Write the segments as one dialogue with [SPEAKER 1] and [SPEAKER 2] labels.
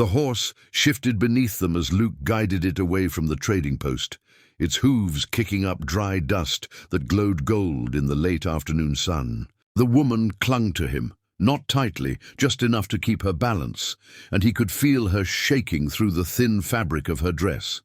[SPEAKER 1] The horse shifted beneath them as Luke guided it away from the trading post, its hooves kicking up dry dust that glowed gold in the late afternoon sun. The woman clung to him, not tightly, just enough to keep her balance, and he could feel her shaking through the thin fabric of her dress.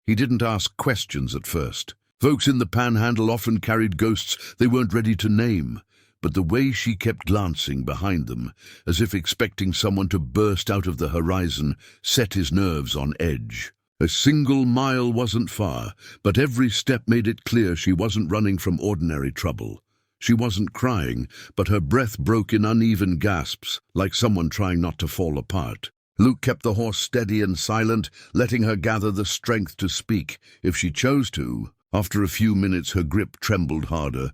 [SPEAKER 1] He didn't ask questions at first. Folks in the panhandle often carried ghosts they weren't ready to name, but the way she kept glancing behind them, as if expecting someone to burst out of the horizon, set his nerves on edge. A single mile wasn't far, but every step made it clear she wasn't running from ordinary trouble. She wasn't crying, but her breath broke in uneven gasps, like someone trying not to fall apart. Luke kept the horse steady and silent, letting her gather the strength to speak, if she chose to. After a few minutes, her grip trembled harder.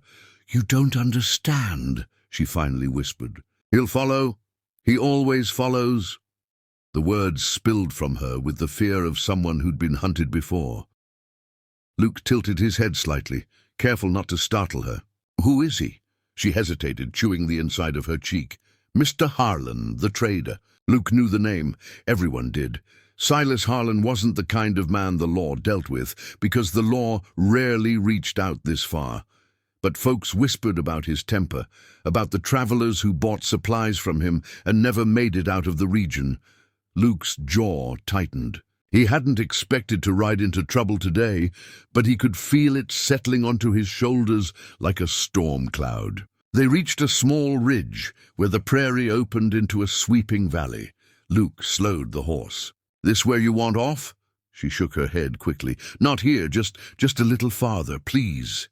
[SPEAKER 1] "You don't understand," she finally whispered. "He'll follow. He always follows." The words spilled from her with the fear of someone who'd been hunted before. Luke tilted his head slightly, careful not to startle her. "Who is he?" She hesitated, chewing the inside of her cheek. "Mr. Harlan, the trader." Luke knew the name. Everyone did. Silas Harlan wasn't the kind of man the law dealt with, because the law rarely reached out this far. But folks whispered about his temper, about the travelers who bought supplies from him and never made it out of the region. Luke's jaw tightened. He hadn't expected to ride into trouble today, but he could feel it settling onto his shoulders like a storm cloud. They reached a small ridge where the prairie opened into a sweeping valley. Luke slowed the horse. "This where you want off?" She shook her head quickly. "Not here, just a little farther, please."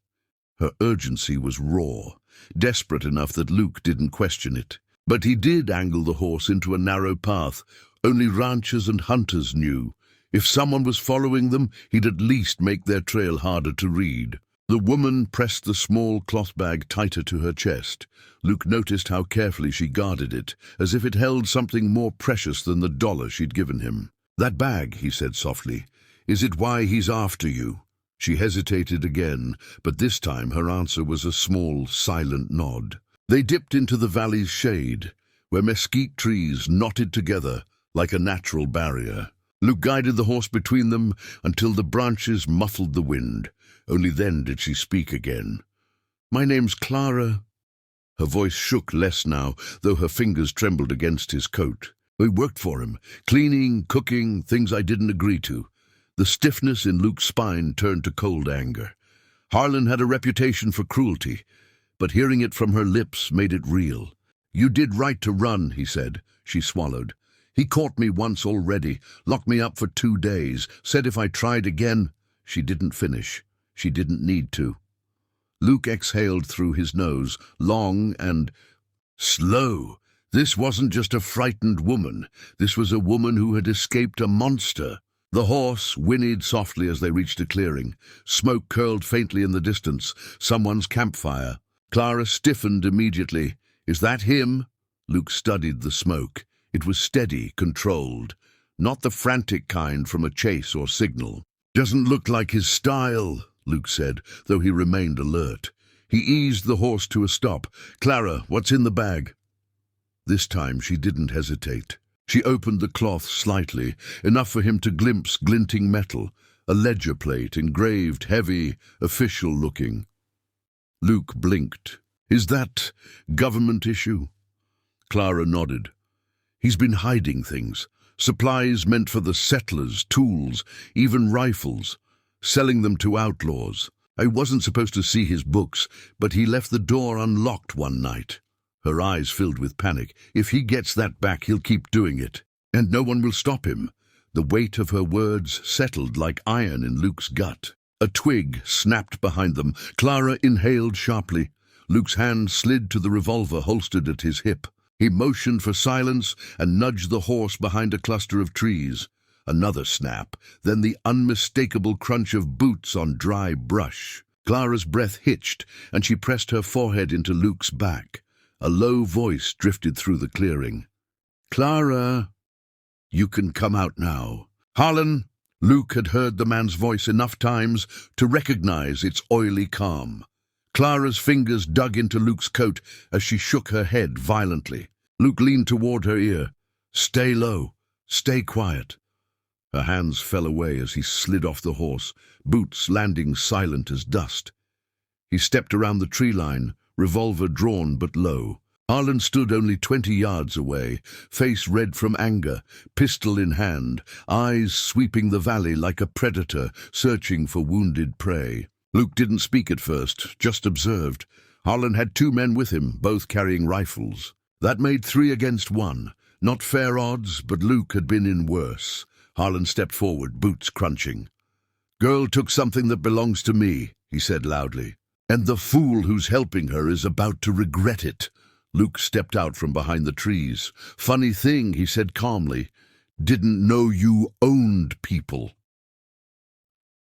[SPEAKER 1] Her urgency was raw, desperate enough that Luke didn't question it. But he did angle the horse into a narrow path only ranchers and hunters knew. If someone was following them, he'd at least make their trail harder to read. The woman pressed the small cloth bag tighter to her chest. Luke noticed how carefully she guarded it, as if it held something more precious than the dollar she'd given him. "That bag," he said softly, "is it why he's after you?" She hesitated again, but this time her answer was a small, silent nod. They dipped into the valley's shade, where mesquite trees knotted together like a natural barrier. Luke guided the horse between them until the branches muffled the wind. Only then did she speak again. "My name's Clara." Her voice shook less now, though her fingers trembled against his coat. "I worked for him, cleaning, cooking, things I didn't agree to." The stiffness in Luke's spine turned to cold anger. Harlan had a reputation for cruelty, but hearing it from her lips made it real. "You did right to run," he said. She swallowed. "He caught me once already, locked me up for 2 days, said if I tried again—" She didn't finish. She didn't need to. Luke exhaled through his nose, long and slow. This wasn't just a frightened woman. This was a woman who had escaped a monster. The horse whinnied softly as they reached a clearing. Smoke curled faintly in the distance, someone's campfire. Clara stiffened immediately. "Is that him?" Luke studied the smoke. It was steady, controlled, not the frantic kind from a chase or signal. "Doesn't look like his style," Luke said, though he remained alert. He eased the horse to a stop. "Clara, what's in the bag?" This time she didn't hesitate. She opened the cloth slightly, enough for him to glimpse glinting metal, a ledger plate, engraved, heavy, official-looking. Luke blinked. "Is that government issue?" Clara nodded. "He's been hiding things. Supplies meant for the settlers, tools, even rifles, selling them to outlaws. I wasn't supposed to see his books, but he left the door unlocked one night." Her eyes filled with panic. "If he gets that back, he'll keep doing it. And no one will stop him." The weight of her words settled like iron in Luke's gut. A twig snapped behind them. Clara inhaled sharply. Luke's hand slid to the revolver holstered at his hip. He motioned for silence and nudged the horse behind a cluster of trees. Another snap, then the unmistakable crunch of boots on dry brush. Clara's breath hitched, and she pressed her forehead into Luke's back. A low voice drifted through the clearing. "Clara, you can come out now." "Harlan!" Luke had heard the man's voice enough times to recognize its oily calm. Clara's fingers dug into Luke's coat as she shook her head violently. Luke leaned toward her ear. "Stay low. Stay quiet." Her hands fell away as he slid off the horse, boots landing silent as dust. He stepped around the tree line, revolver drawn but low. Harlan stood only 20 yards away, face red from anger, pistol in hand, eyes sweeping the valley like a predator searching for wounded prey. Luke didn't speak at first, just observed. Harlan had 2 men with him, both carrying rifles. That made 3 against 1. Not fair odds, but Luke had been in worse. Harlan stepped forward, boots crunching. "Girl took something that belongs to me," he said loudly. "And the fool who's helping her is about to regret it." Luke stepped out from behind the trees. "Funny thing," he said calmly. "Didn't know you owned people."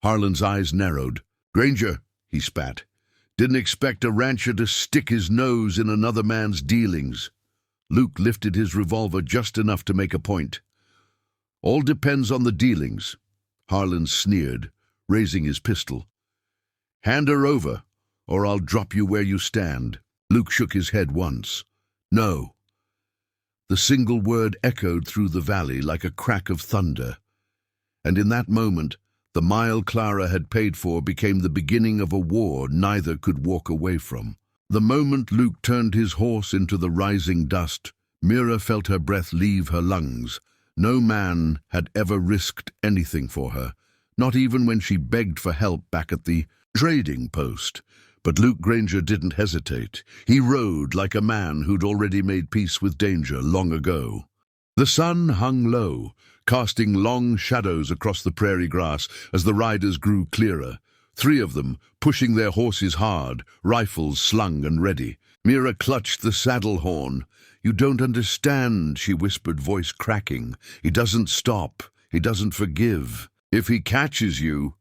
[SPEAKER 1] Harlan's eyes narrowed. "Granger," he spat. "Didn't expect a rancher to stick his nose in another man's dealings." Luke lifted his revolver just enough to make a point. "All depends on the dealings." Harlan sneered, raising his pistol. "Hand her over, or I'll drop you where you stand." Luke shook his head once. "No." The single word echoed through the valley like a crack of thunder. And in that moment, the mile Clara had paid for became the beginning of a war neither could walk away from. The moment Luke turned his horse into the rising dust, Mira felt her breath leave her lungs. No man had ever risked anything for her, not even when she begged for help back at the trading post. But Luke Granger didn't hesitate. He rode like a man who'd already made peace with danger long ago. The sun hung low, casting long shadows across the prairie grass as the riders grew clearer. 3 of them, pushing their horses hard, rifles slung and ready. Mira clutched the saddle horn. "You don't understand," she whispered, voice cracking. "He doesn't stop. He doesn't forgive. If he catches you—"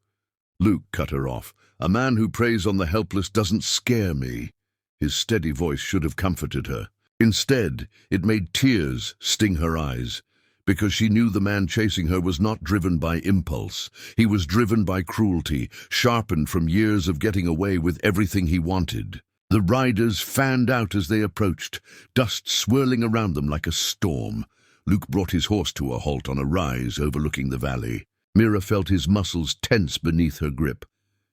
[SPEAKER 1] Luke cut her off. "A man who preys on the helpless doesn't scare me." His steady voice should have comforted her. Instead, it made tears sting her eyes, because she knew the man chasing her was not driven by impulse. He was driven by cruelty, sharpened from years of getting away with everything he wanted. The riders fanned out as they approached, dust swirling around them like a storm. Luke brought his horse to a halt on a rise overlooking the valley. Mira felt his muscles tense beneath her grip.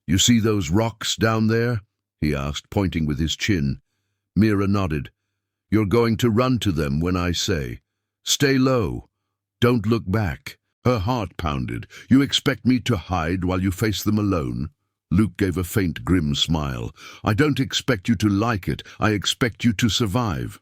[SPEAKER 1] "You see those rocks down there?" he asked, pointing with his chin. Mira nodded. "You're going to run to them when I say. Stay low. Don't look back." Her heart pounded. "You expect me to hide while you face them alone?" Luke gave a faint, grim smile. "I don't expect you to like it. I expect you to survive."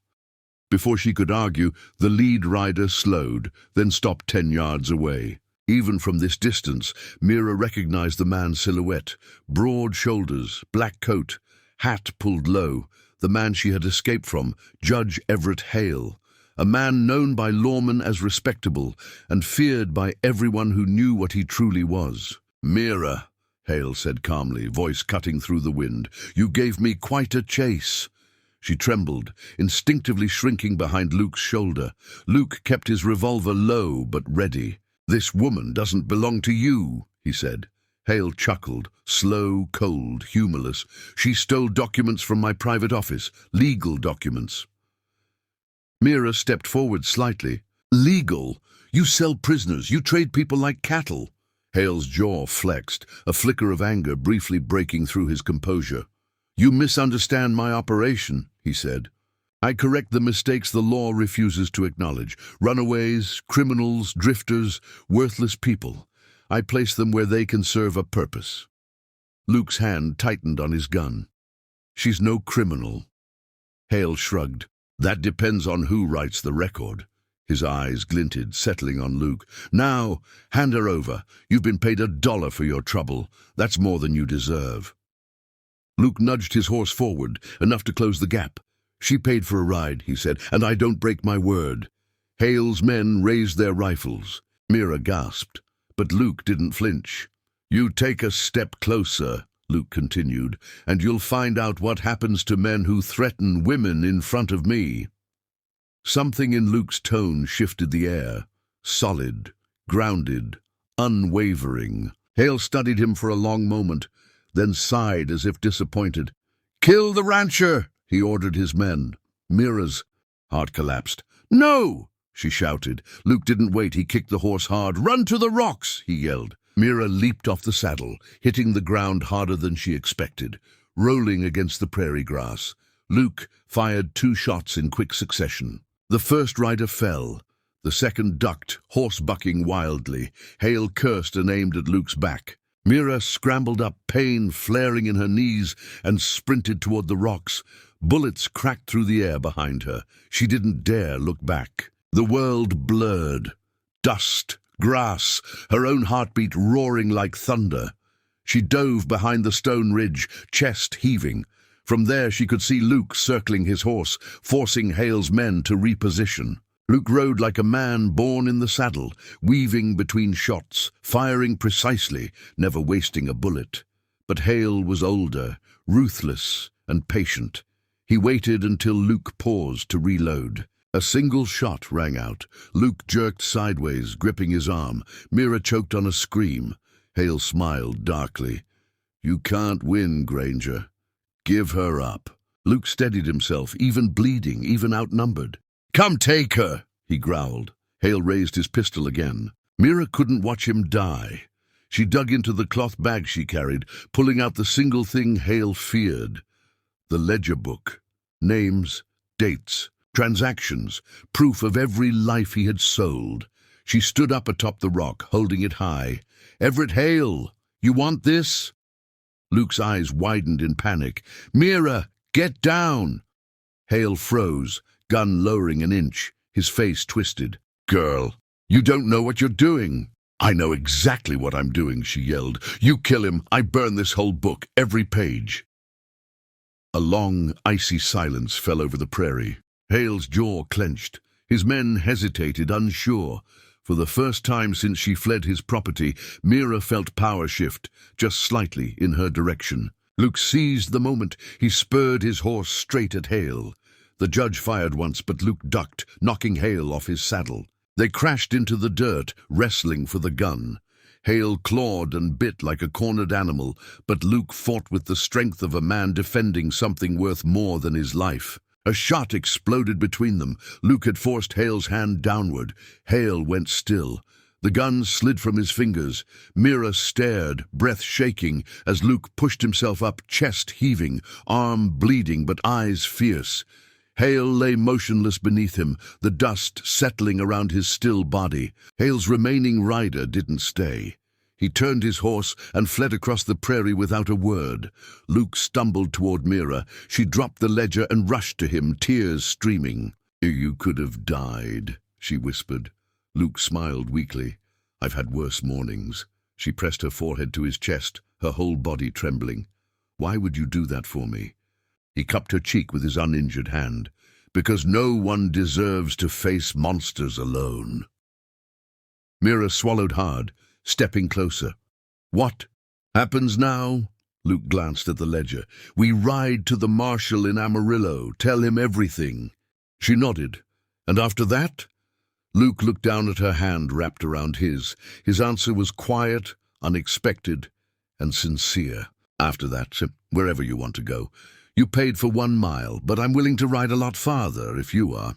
[SPEAKER 1] Before she could argue, the lead rider slowed, then stopped 10 yards away. Even from this distance, Mira recognized the man's silhouette. Broad shoulders, black coat, hat pulled low. The man she had escaped from, Judge Everett Hale. A man known by lawmen as respectable and feared by everyone who knew what he truly was. "Mira," Hale said calmly, voice cutting through the wind, "you gave me quite a chase." She trembled, instinctively shrinking behind Luke's shoulder. Luke kept his revolver low but ready. "This woman doesn't belong to you," he said. Hale chuckled, slow, cold, humorless. "She stole documents from my private office, legal documents." Mira stepped forward slightly. "Legal? You sell prisoners, you trade people like cattle." Hale's jaw flexed, a flicker of anger briefly breaking through his composure. "You misunderstand my operation," he said. "I correct the mistakes the law refuses to acknowledge. Runaways, criminals, drifters, worthless people. I place them where they can serve a purpose." Luke's hand tightened on his gun. "She's no criminal." Hale shrugged. "That depends on who writes the record." His eyes glinted, settling on Luke. "Now, hand her over. You've been paid $1 for your trouble. That's more than you deserve." Luke nudged his horse forward, enough to close the gap. "She paid for a ride," he said, "and I don't break my word." Hale's men raised their rifles. Mira gasped, but Luke didn't flinch. "You take a step closer," Luke continued, "and you'll find out what happens to men who threaten women in front of me." Something in Luke's tone shifted the air. Solid, grounded, unwavering. Hale studied him for a long moment, then sighed as if disappointed. "Kill the rancher!" he ordered his men. Mira's heart collapsed. "No!" she shouted. Luke didn't wait. He kicked the horse hard. "Run to the rocks!" he yelled. Mira leaped off the saddle, hitting the ground harder than she expected, rolling against the prairie grass. Luke fired 2 shots in quick succession. The first rider fell. The second ducked, horse bucking wildly. Hale cursed and aimed at Luke's back. Mira scrambled up, pain flaring in her knees, and sprinted toward the rocks. Bullets cracked through the air behind her. She didn't dare look back. The world blurred. Dust, grass, her own heartbeat roaring like thunder. She dove behind the stone ridge, chest heaving. From there she could see Luke circling his horse, forcing Hale's men to reposition. Luke rode like a man born in the saddle, weaving between shots, firing precisely, never wasting a bullet. But Hale was older, ruthless, and patient. He waited until Luke paused to reload. A single shot rang out. Luke jerked sideways, gripping his arm. Mira choked on a scream. Hale smiled darkly. "You can't win, Granger. Give her up." Luke steadied himself, even bleeding, even outnumbered. "Come take her," he growled. Hale raised his pistol again. Mira couldn't watch him die. She dug into the cloth bag she carried, pulling out the single thing Hale feared. The ledger book. Names, dates, transactions, proof of every life he had sold. She stood up atop the rock, holding it high. "Everett Hale, you want this?" Luke's eyes widened in panic. "Mira, get down!" Hale froze, gun lowering an inch, his face twisted. "Girl, you don't know what you're doing." "I know exactly what I'm doing," she yelled. "You kill him, I burn this whole book, every page." A long, icy silence fell over the prairie. Hale's jaw clenched. His men hesitated, unsure. For the first time since she fled his property, Mira felt power shift, just slightly, in her direction. Luke seized the moment. He spurred his horse straight at Hale. The judge fired once, but Luke ducked, knocking Hale off his saddle. They crashed into the dirt, wrestling for the gun. Hale clawed and bit like a cornered animal, but Luke fought with the strength of a man defending something worth more than his life. A shot exploded between them. Luke had forced Hale's hand downward. Hale went still. The gun slid from his fingers. Mira stared, breath shaking, as Luke pushed himself up, chest heaving, arm bleeding but eyes fierce. Hale lay motionless beneath him, the dust settling around his still body. Hale's remaining rider didn't stay. He turned his horse and fled across the prairie without a word. Luke stumbled toward Mira. She dropped the ledger and rushed to him, tears streaming. "You could have died," she whispered. Luke smiled weakly. "I've had worse mornings." She pressed her forehead to his chest, her whole body trembling. "Why would you do that for me?" He cupped her cheek with his uninjured hand. "Because no one deserves to face monsters alone." Mira swallowed hard, stepping closer. "What happens now?" Luke glanced at the ledger. "We ride to the marshal in Amarillo, tell him everything." She nodded. "And after that?" Luke looked down at her hand wrapped around his. His answer was quiet, unexpected, and sincere. "After that, wherever you want to go. You paid for 1 mile, but I'm willing to ride a lot farther if you are."